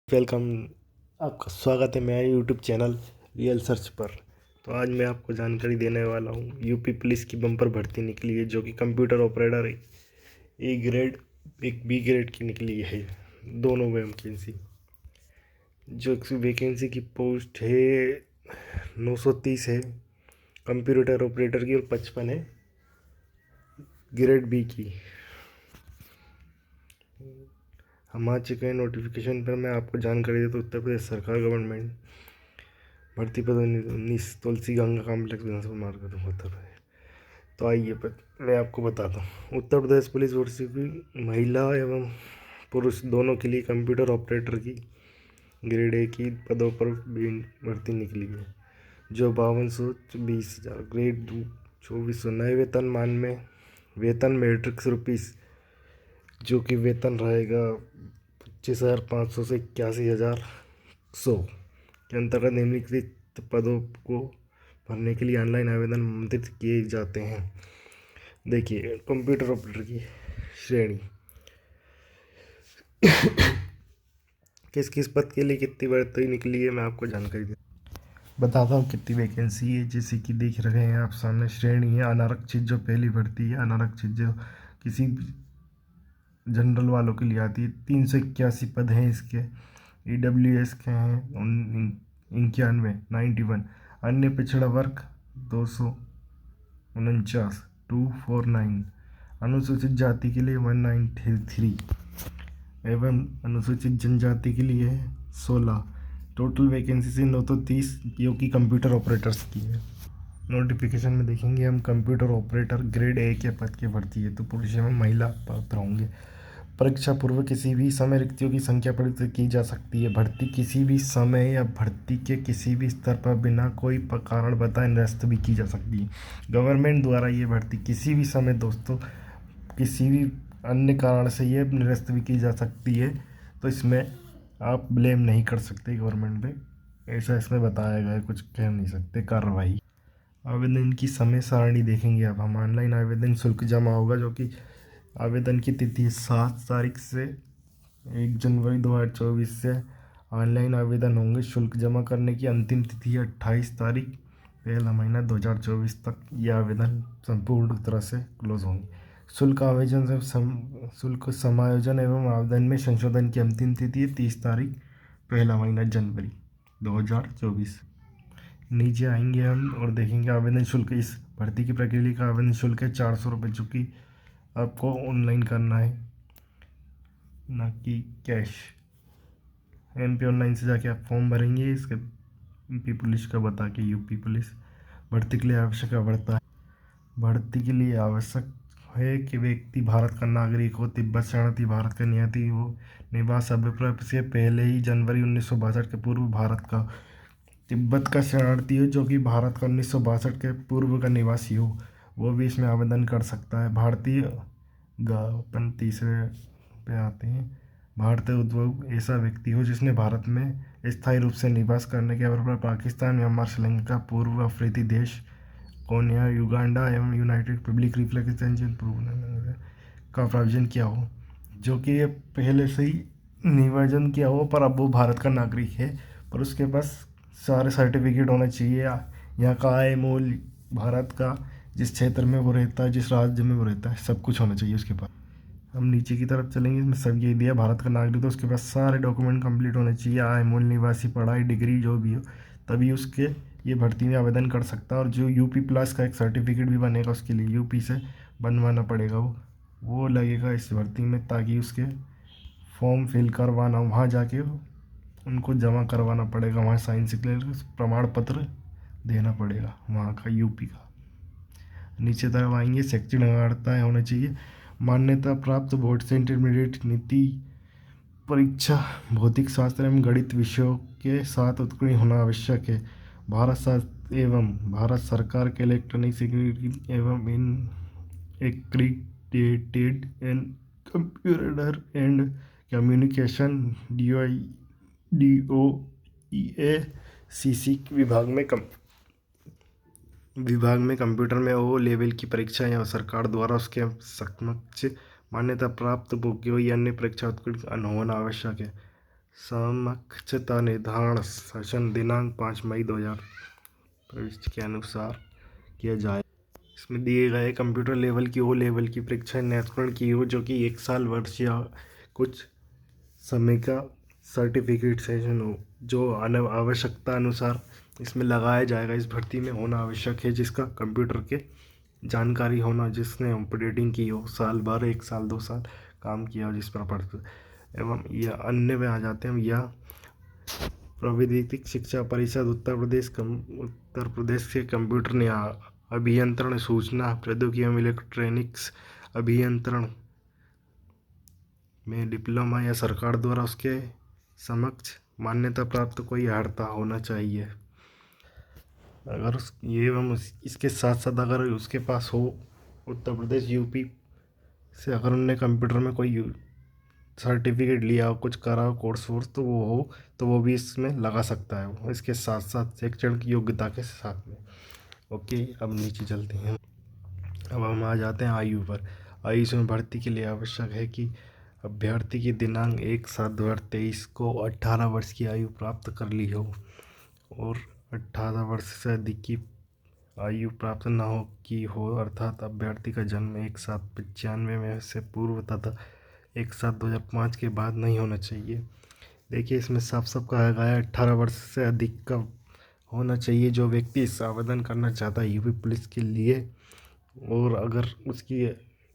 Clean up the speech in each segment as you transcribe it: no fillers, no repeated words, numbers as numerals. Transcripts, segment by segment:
Welcome. आपका स्वागत है मेरे यूट्यूब चैनल रियल सर्च पर। तो आज मैं आपको जानकारी देने वाला हूँ यूपी पुलिस की बम्पर भर्ती निकली है, जो कि कंप्यूटर ऑपरेटर ए ग्रेड एक बी ग्रेड की निकली है। दोनों वैकेंसी, जो वैकेंसी की पोस्ट है 930 है कंप्यूटर ऑपरेटर की और 55 है ग्रेड बी की। हम आ चुके हैं नोटिफिकेशन पर। मैं आपको जानकारी देता हूँ। उत्तर प्रदेश सरकार गवर्नमेंट भर्ती पद 19 तुलसी गंगा कॉम्प्लेक्स विधानसभा मार्ग उत्तर प्रदेश। तो आइए मैं आपको बताता हूँ। उत्तर प्रदेश पुलिस फोर्स की महिला एवं पुरुष दोनों के लिए कंप्यूटर ऑपरेटर की ग्रेड ए की पदों पर भर्ती निकली है, जो 5220,000 ग्रेड 2400 नए वेतनमान में वेतन मैट्रिक्स रुपीज़, जो कि वेतन रहेगा 25,500 से 81,100 के अंतर्गत निम्नलिखित पदों को भरने के लिए ऑनलाइन आवेदन आमंत्रित किए जाते हैं। देखिए, कंप्यूटर ऑपरेटर की श्रेणी किस किस पद के लिए कितनी भर्ती निकली है मैं आपको जानकारी बताता हूँ। कितनी वैकेंसी है, जैसे कि देख रहे हैं आप सामने श्रेणी है अनारक्षित, जो पहली भर्ती है अनारक्षित, जो किसी जनरल वालों के लिए आती है। 381 पद हैं इसके। EWS के हैं 91 अन्य पिछड़ा वर्ग 249 249, अनुसूचित जाति के लिए 193 एवं अनुसूचित जनजाति के लिए 16। टोटल वैकेंसी से 930, जो कि कंप्यूटर ऑपरेटर्स की है। नोटिफिकेशन में देखेंगे हम कंप्यूटर ऑपरेटर ग्रेड ए के पद की भर्ती है, तो पुरुष एवं महिला पात्र होंगे। परीक्षा पूर्व किसी भी समय रिक्तियों की संख्या परिवर्तित की जा सकती है। भर्ती किसी भी समय या भर्ती के किसी भी स्तर पर बिना कोई कारण बताए निरस्त भी की जा सकती है। गवर्नमेंट द्वारा ये भर्ती किसी भी समय दोस्तों किसी भी अन्य कारण से ये निरस्त भी की जा सकती है, तो इसमें आप ब्लेम नहीं कर सकते गवर्नमेंट पे। ऐसा इसमें बताया गया है, कुछ कह नहीं सकते कार्रवाई। आवेदन की समय सारणी देखेंगे अब हम। ऑनलाइन आवेदन शुल्क जमा होगा, जो कि आवेदन की तिथि 7 तारीख से 1 जनवरी 2024 से ऑनलाइन आवेदन होंगे। शुल्क जमा करने की अंतिम तिथि है 28 तारीख पहला महीना 2024 तक ये आवेदन संपूर्ण तरह से क्लोज होंगे। शुल्क समायोजन एवं आवेदन में संशोधन की अंतिम तिथि है 30 तारीख पहला महीना जनवरी 2024। नीचे आएंगे हम और देखेंगे आवेदन शुल्क। इस भर्ती की प्रक्रिया का आवेदन शुल्क है 400 रुपये, जो कि आपको ऑनलाइन करना है, ना कि कैश। MP ऑनलाइन से जाके आप फॉर्म भरेंगे। इसके यूपी पुलिस का बता के यूपी पुलिस भर्ती के लिए आवश्यक बढ़ता है। भर्ती के लिए आवश्यक है कि व्यक्ति भारत का नागरिक हो, तिब्बत शरणार्थी भारत का निवासी हो, निवास अभिप्राय से पहले ही जनवरी 1962 के पूर्व भारत का तिब्बत का शरणार्थी हो, जो कि भारत का 1962 के पूर्व का निवासी हो, वो भी इसमें आवेदन कर सकता है। भारतीय अपन तीसरे पे आते हैं। भारतीय उद्योग ऐसा व्यक्ति हो जिसने भारत में स्थायी रूप से निवास करने के अवसर पर पाकिस्तान, म्यांमार, श्रीलंका, पूर्व अफ्रीकी देश, कोनिया, युगांडा एवं यूनाइटेड रिपब्लिक का प्रावधान किया हो, जो कि ये पहले से ही नियोजन किया हो, पर अब वो भारत का नागरिक है, पर उसके पास सारे सर्टिफिकेट होने चाहिए। यहाँ का आय मूल, भारत का जिस क्षेत्र में वो रहता है, जिस राज्य में वो रहता है, सब कुछ होना चाहिए उसके पास। हम नीचे की तरफ चलेंगे, इसमें सब ये दिया भारत का नागरिक, तो उसके पास सारे डॉक्यूमेंट कंप्लीट होने चाहिए। आय मूल निवासी, पढ़ाई, डिग्री जो भी हो, तभी उसके ये भर्ती में आवेदन कर सकता है। और जो यूपी प्लस का एक सर्टिफिकेट भी बनेगा, उसके लिए यूपी से बनवाना पड़ेगा, वो लगेगा इस भर्ती में, ताकि उसके फॉर्म फिल करवाना, वहाँ जाके उनको जमा करवाना पड़ेगा, वहाँ साइन सिग्नेचर प्रमाण पत्र देना पड़ेगा वहाँ का, यूपी का। नीचे तरफ आएंगे, शैक्षणिक अर्हता होना चाहिए। मान्यता प्राप्त बोर्ड से इंटरमीडिएट नीति परीक्षा भौतिक शास्त्र एवं गणित विषयों के साथ उत्तीर्ण होना आवश्यक है। भारत सरकार के इलेक्ट्रॉनिक सिग्नेचर एवं इन accredited and computer and communication DOEACC विभाग में कंप्यूटर में ओ लेवल की परीक्षा या सरकार द्वारा उसके समक्ष मान्यता प्राप्त हो या अन्य परीक्षा उत्तीर्ण होना आवश्यक है। समकक्षता निर्धारण सेशन दिनांक 5 मई 2000 प्रविष्टि के अनुसार किया जाए। इसमें दिए गए कंप्यूटर लेवल की ओ लेवल की परीक्षा निष्कर्ण की हो जो कि 1 साल वर्ष या कुछ समय का सर्टिफिकेट सेशन हो, जो आवश्यकता अनुसार इसमें लगाया जाएगा। इस भर्ती में होना आवश्यक है जिसका कंप्यूटर के जानकारी होना, जिसने ऑपरेटिंग की हो, साल भर 1 साल 2 साल काम किया हो जिस पर पढ़ एवं यह अन्य में आ जाते हैं। यह प्रौद्योगिक शिक्षा परिषद उत्तर प्रदेश के कंप्यूटर अभियंत्रण सूचना प्रौद्योगिकी एवं इलेक्ट्रॉनिक्स अभियंत्रण में डिप्लोमा या सरकार द्वारा उसके समक्ष मान्यता प्राप्त कोई अर्हता होना चाहिए। अगर इसके साथ साथ अगर उसके पास हो उत्तर प्रदेश यूपी से अगर उनने कंप्यूटर में कोई सर्टिफिकेट लिया हो, कुछ करा हो, कोर्स वोर्स, तो वो हो तो वो भी इसमें लगा सकता है वो इसके साथ साथ शैक्षणिक योग्यता के साथ में। ओके, अब नीचे चलते हैं। अब हम आ जाते हैं आयु पर। आयु में भर्ती के लिए आवश्यक है कि अभ्यर्थी की दिनांक 1/7/2023 को 18 वर्ष की आयु प्राप्त कर ली हो और 18 वर्ष से अधिक की आयु प्राप्त न हो की हो, अर्थात अभ्यर्थी का जन्म 1795 में से पूर्व तथा 1/7/2005 के बाद नहीं होना चाहिए। देखिए, इसमें साफ साफ कहा गया है 18 वर्ष से अधिक का होना चाहिए जो व्यक्ति इस आवेदन करना चाहता है यूपी पुलिस के लिए, और अगर उसकी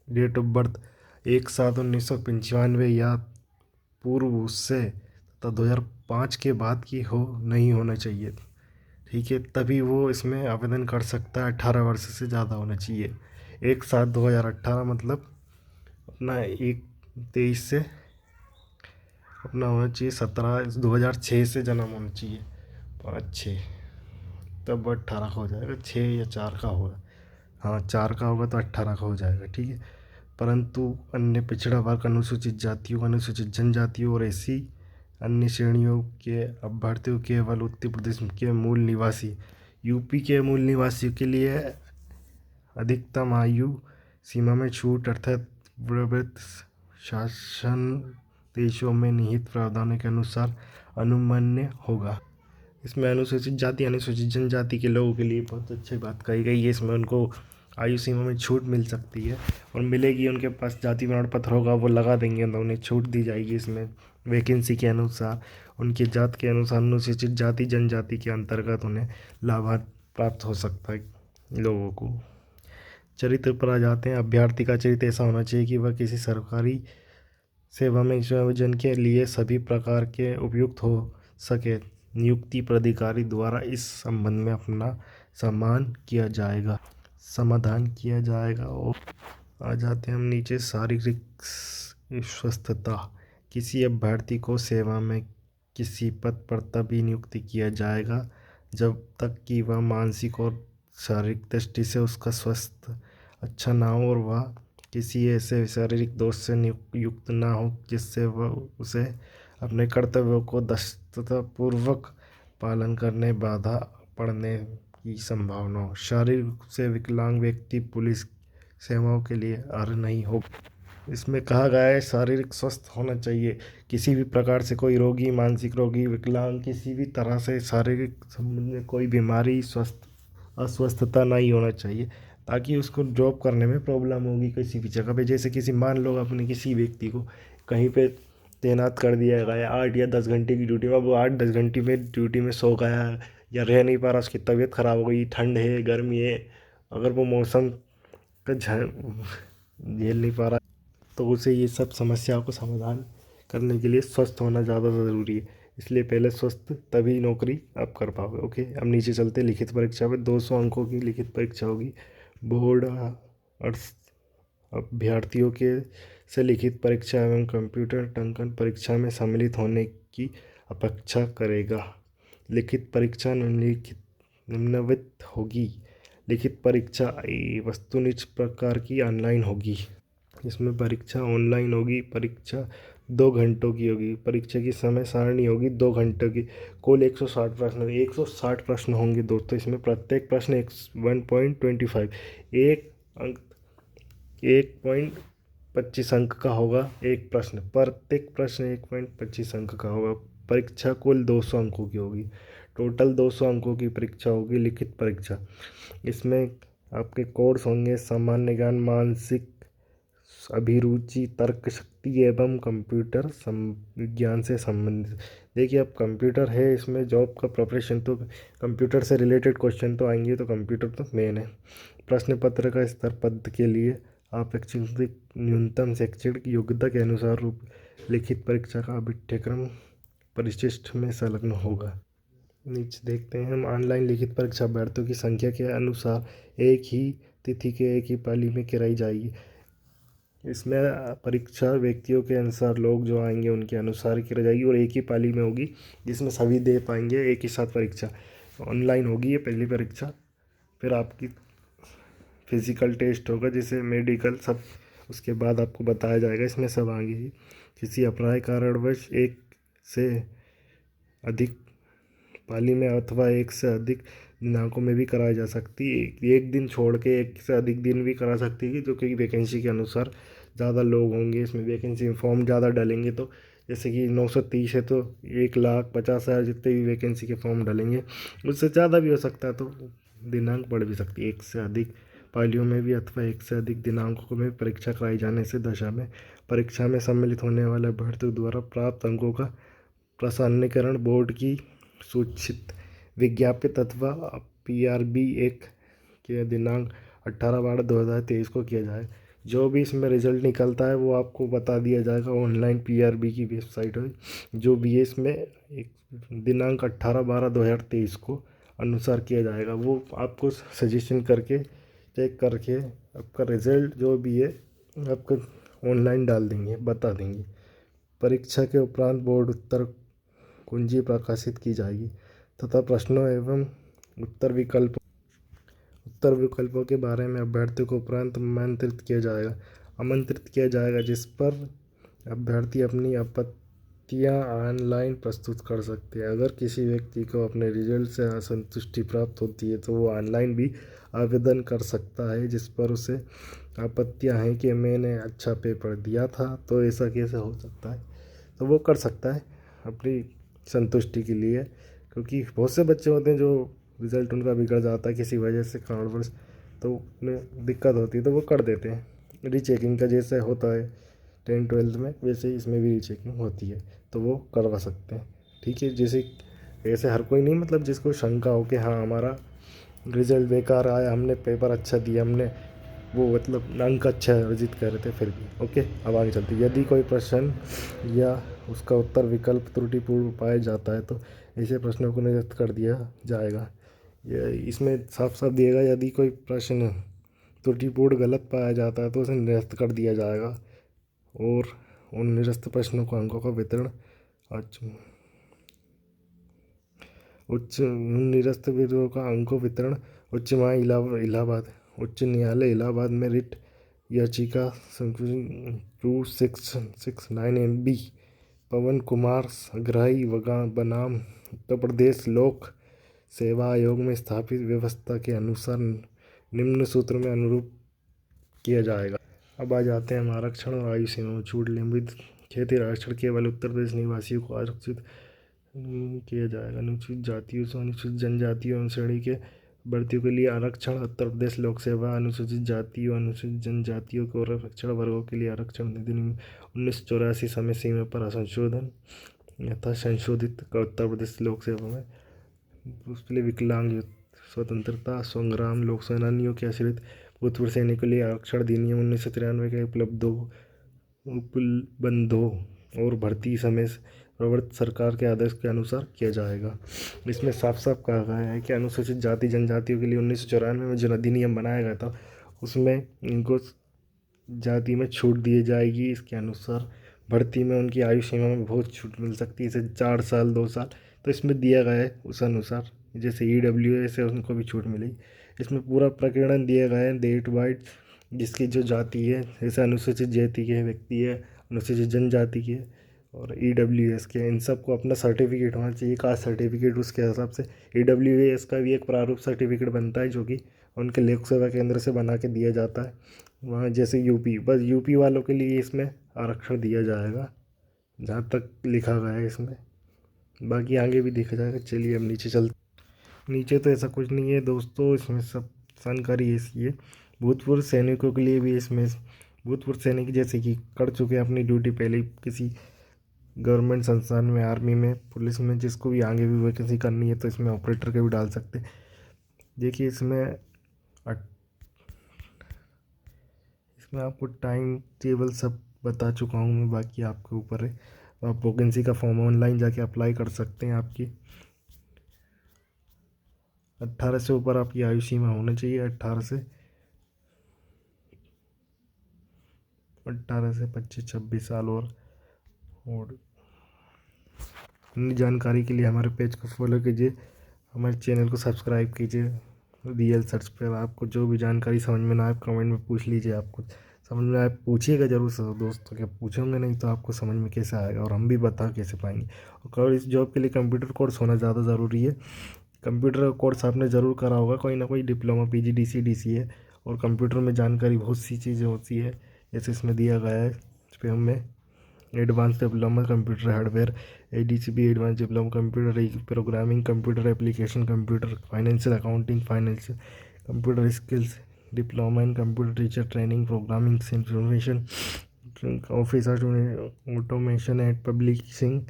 डेट ऑफ बर्थ 1/7/1995 या पूर्व उससे तथा 2005 के बाद की हो नहीं होना चाहिए। ठीक है, तभी वो इसमें आवेदन कर सकता है। 18 वर्ष से ज़्यादा होना चाहिए। 1/7/2018 मतलब अपना 1/23 से अपना होना चाहिए 17/2006 से जन्म होना चाहिए, 5/6 तब 18 का हो जाएगा। 6 या 4 का होगा, हाँ 4 का होगा तो 18 का हो जाएगा। ठीक है, परंतु अन्य पिछड़ा वर्ग, अनुसूचित जातियों, अनुसूचित जनजातियों और ऐसी अन्य श्रेणियों के अभ्यर्थियों केवल उत्तर प्रदेश के मूल निवासी यूपी के मूल निवासियों के लिए अधिकतम आयु सीमा में छूट अर्थात प्रवृत्त शासन देशों में निहित प्रावधानों के अनुसार अनुमान्य होगा। इसमें अनुसूचित जाति अनुसूचित जनजाति के लोगों के लिए बहुत अच्छी बात कही गई है। इसमें उनको आयु सीमा में छूट मिल सकती है और मिलेगी। उनके पास जाति प्रमाण पत्र होगा, वो लगा देंगे तो उन्हें छूट दी जाएगी। इसमें वैकेंसी के अनुसार, उनकी जात के अनुसार, अनुसूचित जाति जनजाति के अंतर्गत उन्हें लाभ प्राप्त हो सकता है लोगों को। चरित्र पर आ जाते हैं। अभ्यर्थी का चरित्र ऐसा होना चाहिए कि वह किसी सरकारी सेवा में आयोजन के लिए सभी प्रकार के उपयुक्त हो सके। नियुक्ति प्राधिकारी द्वारा इस संबंध में अपना समाधान किया जाएगा। और आ जाते हैं हम नीचे, शारीरिक स्वस्थता। किसी अभ्यर्थी को सेवा में किसी पद पर तभी नियुक्ति किया जाएगा जब तक कि वह मानसिक और शारीरिक दृष्टि से उसका स्वास्थ्य अच्छा ना हो और वह किसी ऐसे शारीरिक दोष से युक्त ना हो जिससे वह उसे अपने कर्तव्यों को दक्षतापूर्वक पालन करने बाधा पड़ने की संभावना हो। शारीरिक रूप से विकलांग व्यक्ति पुलिस सेवाओं के लिए अर्ह नहीं हो। इसमें कहा गया है शारीरिक स्वस्थ होना चाहिए। किसी भी प्रकार से कोई रोगी, मानसिक रोगी, विकलांग, किसी भी तरह से शारीरिक संबंध में कोई बीमारी, अस्वस्थता नहीं होना चाहिए, ताकि उसको जॉब करने में प्रॉब्लम होगी किसी भी जगह पे। जैसे किसी मान लो अपने किसी व्यक्ति को कहीं पे तैनात कर दिया गया 8 या 10 घंटे की ड्यूटी में, वो 8-10 घंटे में ड्यूटी में सो गया या रह नहीं पा रहा, उसकी तबीयत ख़राब हो गई, ठंड है, गर्मी है, अगर वो मौसम का झेल नहीं पा रहा, तो उसे ये सब समस्याओं को समाधान करने के लिए स्वस्थ होना ज़्यादा ज़रूरी है। इसलिए पहले स्वस्थ, तभी नौकरी आप कर पाओगे। ओके, अब नीचे चलते। लिखित परीक्षा में 200 अंकों की लिखित परीक्षा होगी। बोर्ड अभ्यर्थियों के से लिखित परीक्षा एवं कंप्यूटर टंकन परीक्षा में सम्मिलित होने की अपेक्षा करेगा। लिखित परीक्षा निम्नलिखित होगी। लिखित परीक्षा वस्तुनिष्ठ प्रकार की ऑनलाइन होगी। इसमें परीक्षा ऑनलाइन होगी। परीक्षा 2 घंटों की होगी। परीक्षा की समय सारणी होगी 2 घंटों की। कुल 160 प्रश्न, 160 प्रश्न होंगे दोस्तों। इसमें प्रत्येक प्रश्न 1.25 1.25 अंक का होगा। एक प्रश्न, प्रत्येक प्रश्न 1.25 अंक का होगा। परीक्षा कुल 200 अंकों की होगी। टोटल 200 अंकों की परीक्षा होगी, लिखित परीक्षा। इसमें आपके कोर्स होंगे सामान्य ज्ञान, मानसिक अभिरुचि, तर्क शक्ति एवं कंप्यूटर विज्ञान से संबंधित। देखिए, अब कंप्यूटर है, इसमें जॉब का प्रिपरेशन तो कंप्यूटर से रिलेटेड क्वेश्चन तो आएंगे, तो कंप्यूटर तो मेन है। प्रश्न पत्र का स्तर पद के लिए अपेक्षित न्यूनतम शैक्षणिक योग्यता के अनुसार लिखित परीक्षा का पाठ्यक्रम परिशिष्ट में संलग्न होगा। नीचे देखते हैं हम, ऑनलाइन लिखित परीक्षा अभ्यर्थियों की संख्या के अनुसार एक ही तिथि के एक ही पाली में कराई जाएगी। इसमें परीक्षा व्यक्तियों के अनुसार, लोग जो आएंगे उनके अनुसार की जाएगी और एक ही पाली में होगी, जिसमें सभी दे पाएंगे एक ही साथ परीक्षा। ऑनलाइन होगी ये पहली परीक्षा, फिर आपकी फिजिकल टेस्ट होगा, जैसे मेडिकल सब उसके बाद आपको बताया जाएगा। इसमें सब आगे ही किसी अपराध कारणवश एक से अधिक पाली में अथवा एक से अधिक दिनांकों में भी कराई जा सकती है। एक दिन छोड़ के एक से अधिक दिन भी करा सकती है, जो कि वैकेंसी के अनुसार ज़्यादा लोग होंगे, इसमें वैकेंसी में फॉर्म ज़्यादा डालेंगे, तो जैसे कि 930 है तो 1,50,000 जितने भी वैकेंसी के फॉर्म डालेंगे, उससे ज़्यादा भी हो सकता है, तो दिनांक बढ़ भी सकती है। एक से अधिक पालियों में भी अथवा एक से अधिक दिनांकों में परीक्षा कराई जाने से दशा में परीक्षा में सम्मिलित होने वाले अभ्यर्थियों द्वारा प्राप्त अंकों का प्रसारणीकरण बोर्ड की सूचित विज्ञापित अथवा PRB 1 के दिनांक 18/12/2023 को किया जाए। जो भी इसमें रिजल्ट निकलता है वो आपको बता दिया जाएगा, ऑनलाइन PRB की वेबसाइट है जो भी है, इसमें एक दिनांक 18/12/2023 को अनुसार किया जाएगा। वो आपको सजेशन करके चेक करके आपका रिजल्ट जो भी है आपका ऑनलाइन डाल देंगे, बता देंगे। परीक्षा के उपरांत बोर्ड उत्तर कुंजी प्रकाशित की जाएगी तथा प्रश्नों एवं उत्तर विकल्पों के बारे में अभ्यर्थियों को उपरांत आमंत्रित किया जाएगा, जिस पर अभ्यर्थी अपनी आपत्तियां ऑनलाइन प्रस्तुत कर सकते हैं। अगर किसी व्यक्ति को अपने रिजल्ट से असंतुष्टि प्राप्त होती है तो वो ऑनलाइन भी आवेदन कर सकता है, जिस पर उसे आपत्तियां हैं कि मैंने अच्छा पेपर दिया था तो ऐसा कैसे हो सकता है, तो वो कर सकता है अपनी संतुष्टि के लिए। क्योंकि बहुत से बच्चे होते हैं जो रिज़ल्ट उनका बिगड़ जाता है किसी वजह से, कारणवश, तो उन्हें दिक्कत होती है तो वो कर देते हैं। रीचेकिंग का जैसे होता है 10-12 में, वैसे ही इसमें भी रीचेकिंग होती है, तो वो करवा सकते हैं। ठीक है, जैसे ऐसे हर कोई नहीं, मतलब जिसको शंका हो कि हाँ हमारा रिज़ल्ट बेकार आया, हमने पेपर अच्छा दिया, हमने वो मतलब अंक अच्छा अर्जित कर रहे थे फिर भी। ओके, अब आगे चलते हैं। यदि कोई प्रश्न या उसका उत्तर विकल्प त्रुटिपूर्ण पाया जाता है तो ऐसे प्रश्नों को निरस्त कर दिया जाएगा। इसमें साफ साफ दिएगा, यदि कोई प्रश्न त्रुटिपूर्ण गलत पाया जाता है तो उसे निरस्त कर दिया जाएगा और उन निरस्त प्रश्नों को अंकों का वितरण उच्च निरस्त विरोध का अंकों वितरण उच्च न्यायालय इलाहाबाद में रिट याचिका 2669 MB पवन कुमार अग्रही बनाम उत्तर प्रदेश लोक सेवा आयोग में स्थापित व्यवस्था के अनुसार निम्न सूत्र में अनुरूप किया जाएगा। अब आ जाते हैं हम आरक्षण और आयु सीमा में छूट। लंबित क्षेत्रीय आरक्षण केवल उत्तर प्रदेश निवासियों को आरक्षित किया जाएगा। अनुसूचित जातियों से अनुसूचित जनजातियों एवं श्रेणी के भर्तियों के लिए आरक्षण। उत्तर प्रदेश लोक सेवा अनुसूचित जातियों अनुसूचित जनजातियों को आरक्षण वर्गों के लिए आरक्षण अधिनियम 1984 समय सीमा पर संशोधन यथा संशोधित उत्तर प्रदेश लोक सेवा में उसके लिए विकलांग स्वतंत्रता संग्राम लोक सेनानियों के आश्रित भूतपूर्व सैनिकों के लिए आरक्षण अधिनियम 1993 के उपबंधों और भर्ती समय प्रवर्तन सरकार के आदेश के अनुसार किया जाएगा। इसमें साफ साफ कहा गया है कि अनुसूचित जाति जनजातियों के लिए 1994 में जो अधिनियम बनाया गया था उसमें इनको जाति में छूट दी जाएगी। इसके अनुसार भर्ती में उनकी आयु सीमा में बहुत छूट मिल सकती है, जैसे 4 साल 2 साल, तो इसमें दिया गया है उस अनुसार। जैसे EWS से उनको भी छूट मिली। इसमें पूरा प्रकरण दिया गया है डेट वाइज, जिसकी जो जाति है, जैसे अनुसूचित जाति के व्यक्ति है, अनुसूचित जनजाति के और EWS के, इन सबको अपना सर्टिफिकेट होना चाहिए, कास्ट सर्टिफिकेट। उसके हिसाब से EWS का भी एक प्रारूप सर्टिफिकेट बनता है जो कि उनके लोक सेवा केंद्र से बना के दिया जाता है वहाँ। जैसे यूपी, बस यूपी वालों के लिए इसमें आरक्षण दिया जाएगा, जहाँ तक लिखा गया है इसमें। बाकी आगे भी देखा जाएगा। चलिए अब नीचे चलते। नीचे तो ऐसा कुछ नहीं है दोस्तों, इसमें सब जानकारी ऐसी है। भूतपूर्व सैनिकों के लिए भी इसमें, भूतपूर्व सैनिक जैसे कि कर चुके हैं अपनी ड्यूटी पहले किसी गवर्नमेंट संस्थान में, आर्मी में, पुलिस में, जिसको भी आगे भी वैकेंसी करनी है तो इसमें ऑपरेटर के भी डाल सकते हैं। देखिए इसमें इसमें आपको टाइम टेबल सब बता चुका हूँ मैं, बाकी आपके ऊपर है। तो आप वैकेंसी का फॉर्म ऑनलाइन जाके अप्लाई कर सकते हैं। आपकी 18 से ऊपर आपकी आयु सीमा होनी चाहिए। 18 से 25-26 साल। और अन्य जानकारी के लिए हमारे पेज को फॉलो कीजिए, हमारे चैनल को सब्सक्राइब कीजिए। रियल सर्च पर आपको जो भी जानकारी समझ में ना आए कमेंट में पूछ लीजिए। आपको समझ में आए पूछिएगा ज़रूर सब दोस्तों, क्या पूछोगे नहीं तो आपको समझ में कैसे आएगा और हम भी बता कैसे पाएंगे। और इस जॉब के लिए कंप्यूटर कोर्स होना ज़्यादा ज़रूरी है। कंप्यूटर कोर्स आपने ज़रूर करा होगा, कोई ना कोई डिप्लोमा, PGDCA, DCA। और कंप्यूटर में जानकारी बहुत सी चीज़ें होती है, जैसे इसमें दिया गया है इस पर हमें advance diploma computer hardware, ADCP advance diploma computer programming, computer application, computer financial accounting, financial computer skills, diploma in computer teacher training, programming information office automation and publishing,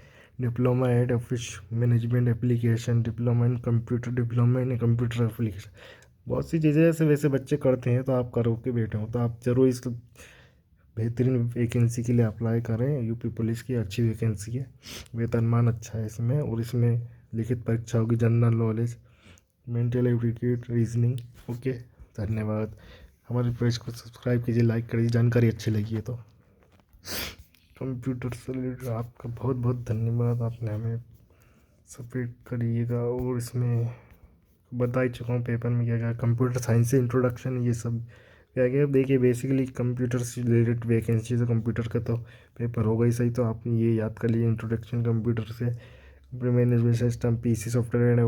diploma ed office management application, diploma in computer, diploma in computer application. बहुत सी चीज़ें ऐसे वैसे बच्चे करते हैं, तो आप करो के बैठे हो तो आप जरूर इस बेहतरीन वैकेंसी के लिए अप्लाई करें। यूपी पुलिस की अच्छी वैकेंसी है, वेतनमान अच्छा है इसमें। और इसमें लिखित परीक्षा होगी, general knowledge, mental aptitude, reasoning. Okay, धन्यवाद। हमारे पेज को सब्सक्राइब कीजिए, लाइक करिए, जानकारी अच्छी लगी है तो। कंप्यूटर से रिलेटेड आपका बहुत बहुत धन्यवाद, आपने हमें सपोर्ट करिएगा। और इसमें बता ही चुका हूँ पेपर में क्या क्या, कंप्यूटर साइंस से इंट्रोडक्शन, ये सब क्या क्या। देखिए बेसिकली कंप्यूटर से रिलेटेड वैकेंसी, तो कंप्यूटर का तो पेपर होगा ही सही, तो आप ये याद कर लीजिए इंट्रोडक्शन कंप्यूटर से, management system, PC software and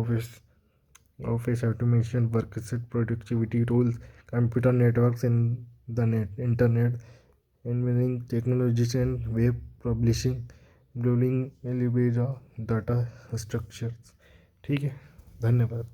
office automation, work set productivity tools, computer networks in the net internet, engineering technologies and web publishing, ब्लूलिंग, एलिबेरा, डाटा स्ट्रक्चर्स। ठीक है, धन्यवाद।